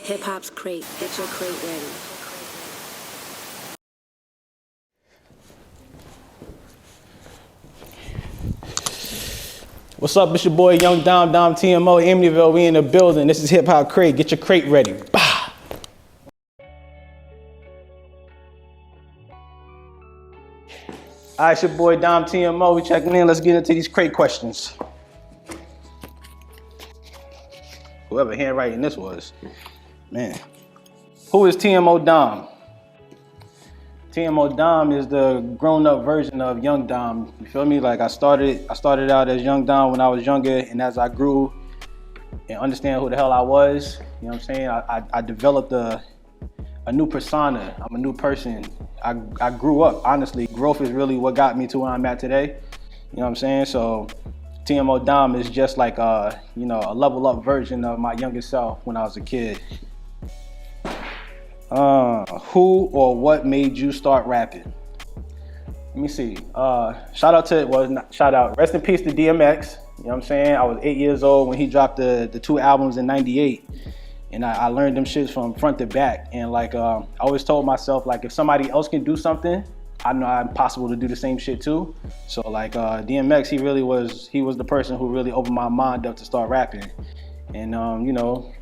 Hip hop's crate. Get your crate ready. What's up? It's your boy Young Dom TMO, Amityville. We in the building. This is Hip Hop Crate. Get your crate ready. Bah! All right, it's your boy Dom TMO. We checking in. Let's get into these crate questions. Whoever handwriting this was, man. Who is TMO Dom? TMO Dom is the grown-up version of Young Dom. You feel me? Like I started out as Young Dom when I was younger, and as I grew and understand who the hell I was, you know what I'm saying? I developed a new persona. I'm a new person. I grew up. Honestly, growth is really what got me to where I'm at today. You know what I'm saying? So TMO Dom is just like a level up version of my younger self when I was a kid. Who or what made you start rapping? Let me see. Rest in peace to DMX. You know what I'm saying? I was 8 years old when he dropped the 2 albums in '98. And I learned them shits from front to back. And like, I always told myself, like, if somebody else can do something, I know I'm possible to do the same shit too. So like, DMX, he was the person who really opened my mind up to start rapping. And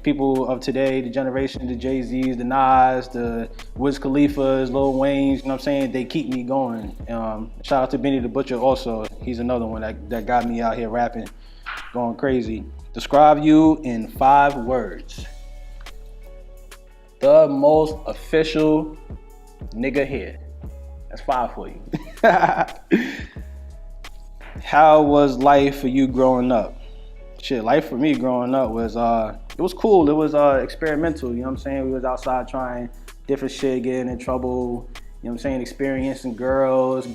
people of today, the generation, the Jay-Z's, the Nas, the Wiz Khalifa's, Lil Wayne's, you know what I'm saying? They keep me going. Shout out to Benny the Butcher also. He's another one that got me out here rapping, going crazy. Describe you in 5 words. The most official nigga here. That's 5 for you. How was life for you growing up? Shit, life for me growing up was it was cool. It was experimental, you know what I'm saying? We was outside trying different shit, getting in trouble, you know what I'm saying, experiencing girls.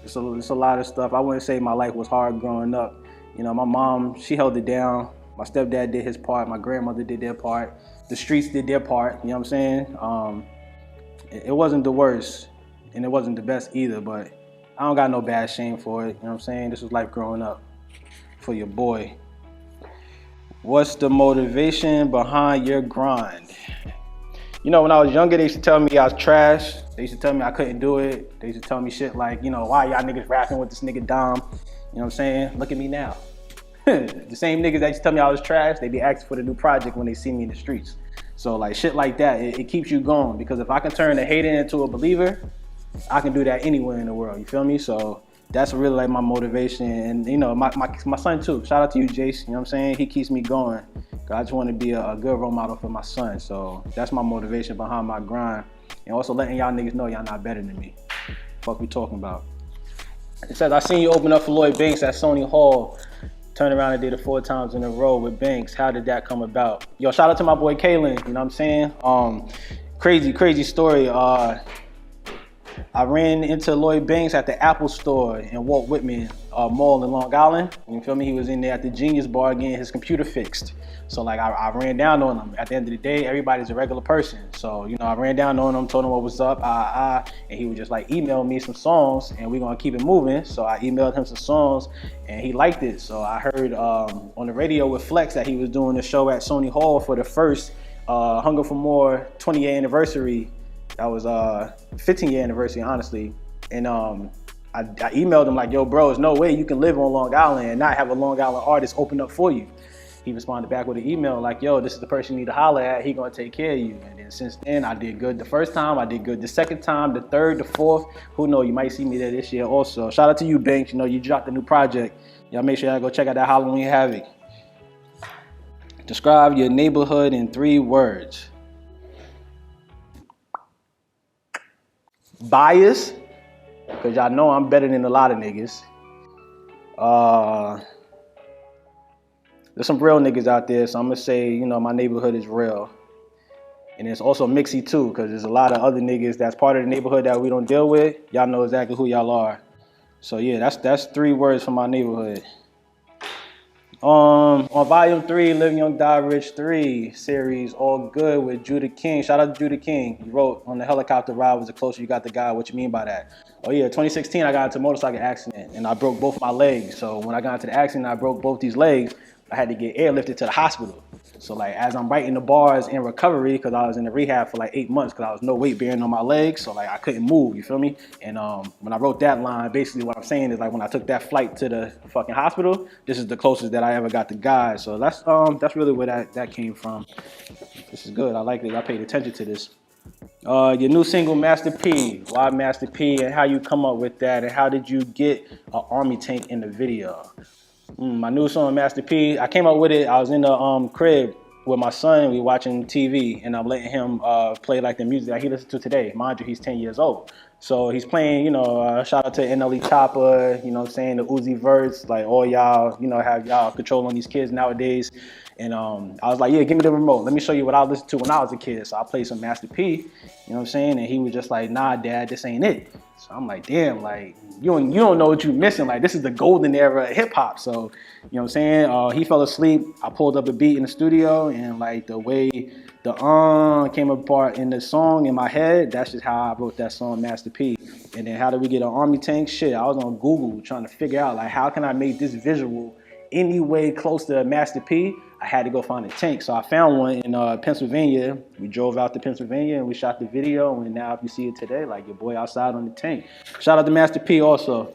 It's a lot of stuff. I wouldn't say my life was hard growing up. You know, my mom, she held it down. My stepdad did his part. My grandmother did their part. The streets did their part, you know what I'm saying? It wasn't the worst, and it wasn't the best either, but I don't got no bad shame for it, you know what I'm saying? This was life growing up for your boy. What's the motivation behind your grind? You know, when I was younger, they used to tell me I was trash. They used to tell me I couldn't do it. They used to tell me shit like, why y'all niggas rapping with this nigga Dom? You know what I'm saying? Look at me now. The same niggas that used to tell me I was trash, they be asking for the new project when they see me in the streets. So like shit like that, it keeps you going, because if I can turn a hater into a believer, I can do that anywhere in the world, you feel me? So that's really like my motivation. And my son too, shout out to you, Jace, you know what I'm saying? He keeps me going. I just want to be a good role model for my son. So that's my motivation behind my grind. And also letting y'all niggas know y'all not better than me. Fuck we talking about. It says, I seen you open up for Lloyd Banks at Sony Hall. Turned around and did it 4 times in a row with Banks. How did that come about? Yo, shout out to my boy Kalen, you know what I'm saying? Crazy story. I ran into Lloyd Banks at the Apple store in Walt Whitman Mall in Long Island. You feel me? He was in there at the Genius Bar getting his computer fixed. So like I ran down on him. At the end of the day, everybody's a regular person. So, I ran down on him, told him what was up, and he would just like email me some songs and we're gonna keep it moving. So I emailed him some songs and he liked it. So I heard on the radio with Flex that he was doing a show at Sony Hall for the first Hunger for More 20th anniversary. That was 15-year anniversary, honestly. And I emailed him like, yo, bro, there's no way you can live on Long Island and not have a Long Island artist open up for you. He responded back with an email like, yo, this is the person you need to holler at. He gonna take care of you. And then since then, I did good the first time. I did good the second time, the third, the fourth. Who knows? You might see me there this year also. Shout out to you, Banks. You dropped a new project. Y'all make sure y'all go check out that Halloween Havoc. Describe your neighborhood in 3 words. Bias, because y'all know I'm better than a lot of niggas. There's some real niggas out there, so I'm gonna say, my neighborhood is real. And it's also mixy too, because there's a lot of other niggas that's part of the neighborhood that we don't deal with. Y'all know exactly who y'all are. So yeah, that's 3 words for my neighborhood. On volume 3, Live Young Die Rich 3 series, All Good with Judah King. Shout out to Judah King. He wrote, on the helicopter ride was the closer you got to God. What you mean by that? Oh yeah, 2016, I got into a motorcycle accident and I broke both my legs. So when I got into the accident, I broke both these legs. I had to get airlifted to the hospital. So like as I'm writing the bars in recovery, because I was in the rehab for like 8 months because I was no weight bearing on my legs, so like I couldn't move, you feel me? And when I wrote that line, basically what I'm saying is like when I took that flight to the fucking hospital, this is the closest that I ever got to God. So that's really where that came from. This is good. I like it. I paid attention to this. Your new single, Master P. Why Master P, and how you come up with that, and how did you get an army tank in the video? My new song, Master P, I came up with it. I was in the crib with my son. We watching TV, and I'm letting him play like the music that he listens to today. Mind you, he's 10 years old. So he's playing, shout out to NLE Chopper, you know what I'm saying, the Uzi Verts, like all y'all, have y'all control on these kids nowadays. And I was like, yeah, give me the remote. Let me show you what I listened to when I was a kid. So I played some Master P, you know what I'm saying? And he was just like, nah, Dad, this ain't it. So I'm like, damn, like, you don't know what you're missing. Like, this is the golden era of hip hop. So, you know what I'm saying? He fell asleep. I pulled up a beat in the studio, and like the way the came apart in the song in my head, that's just how I wrote that song, Master P. And then how did we get an army tank? Shit, I was on Google trying to figure out, like, how can I make this visual any way close to Master P? I had to go find a tank. So I found one in Pennsylvania. We drove out to Pennsylvania and we shot the video. And now if you see it today, like your boy outside on the tank. Shout out to Master P also.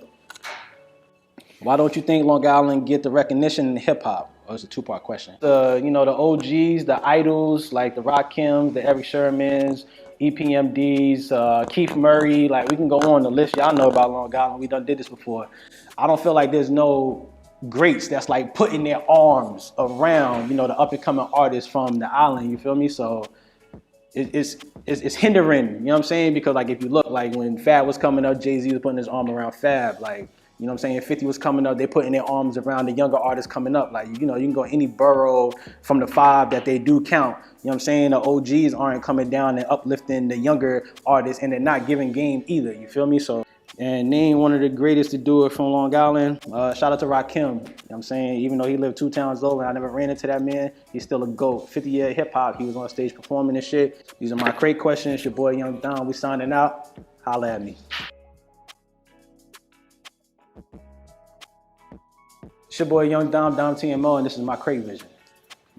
Why don't you think Long Island get the recognition in hip hop? Oh, it's a two-part question. The OGs, the idols, like the Rakims, the Eric Shermans, EPMDs, Keith Murray, like we can go on the list. Y'all know about Long Island. We done did this before. I don't feel like there's no greats that's like putting their arms around, the up and coming artists from the island, you feel me? So it's hindering, you know what I'm saying? Because like if you look, like when Fab was coming up, Jay-Z was putting his arm around Fab, like, you know what I'm saying? 50 was coming up, they putting their arms around the younger artists coming up. Like, you can go any borough from the 5 that they do count. You know what I'm saying? The OGs aren't coming down and uplifting the younger artists, and they're not giving game either, you feel me? So, and name one of the greatest to do it from Long Island. Shout out to Rakim. You know what I'm saying? Even though he lived 2 towns over, I never ran into that man. He's still a GOAT. 50-year hip hop. He was on stage performing and shit. These are my crate questions. It's your boy Young Dom. We signing out. Holla at me. It's your boy Young Dom TMO, and this is my crate vision.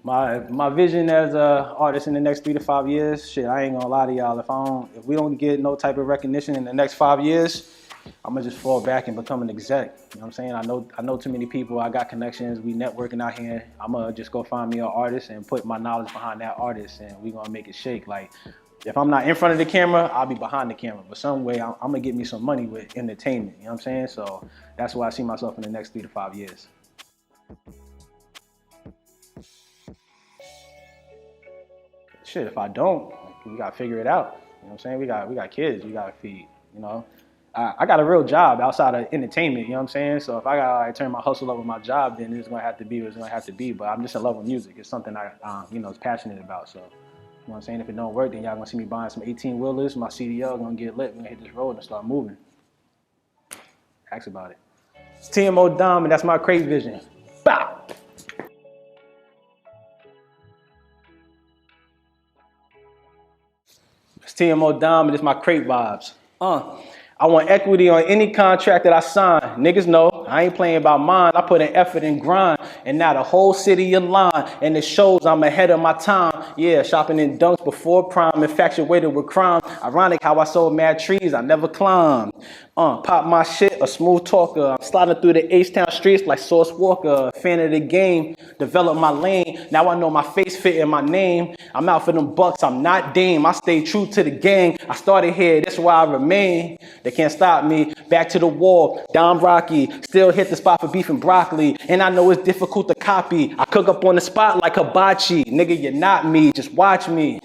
My vision as a artist in the next 3 to 5 years, shit, I ain't gonna lie to y'all. If we don't get no type of recognition in the next 5 years, I'm gonna just fall back and become an exec. You know what I'm saying? I know too many people. I got connections. We networking out here. I'm gonna just go find me an artist and put my knowledge behind that artist, and we gonna make it shake. Like, if I'm not in front of the camera, I'll be behind the camera. But some way, I'm gonna get me some money with entertainment. You know what I'm saying? So that's where I see myself in the next 3 to 5 years. Shit, if I don't, we gotta figure it out. You know what I'm saying? We got kids we gotta feed, I got a real job outside of entertainment, you know what I'm saying? So if I gotta turn my hustle up with my job, then it's gonna have to be what it's gonna have to be. But I'm just in love with music. It's something I is passionate about. So, you know what I'm saying? If it don't work, then y'all gonna see me buying some 18-wheelers, my CDL gonna get lit, we're gonna hit this road and start moving. Ask about it. It's TMO Dom, and that's my crate vision. Bow! It's TMO Dom, and it's my crate vibes. I want equity on any contract that I sign. Niggas know I ain't playing about mine. I put in effort and grind, and now the whole city in line. And it shows I'm ahead of my time. Yeah, shopping in dunks before prime, infatuated with crime. Ironic how I sold mad trees, I never climbed. Pop my shit, a smooth talker. I'm sliding through the H-Town streets like Sauce Walker. Fan of the game, develop my lane. Now I know my face fit in my name. I'm out for them bucks, I'm not Dame. I stay true to the gang. I started here, that's why I remain. They can't stop me. Back to the wall, Dom Rocky. Still hit the spot for beef and broccoli. And I know it's difficult to copy. I cook up on the spot like hibachi. Nigga, you're not me, just watch me.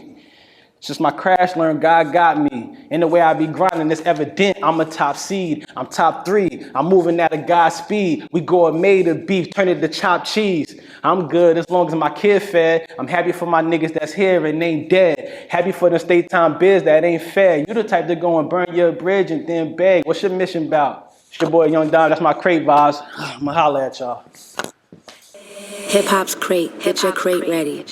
It's just my crash learn God got me. And the way I be grinding, it's evident I'm a top seed. I'm top 3. I'm moving at a God's speed. We gourmet the beef, turn it to chopped cheese. I'm good as long as my kid fed. I'm happy for my niggas that's here and ain't dead. Happy for the state time biz that ain't fair. You the type to go and burn your bridge and then beg. What's your mission about? It's your boy Young Don. That's my crate vibes. I'ma holla at y'all. Hip hop's crate. Get your crate ready.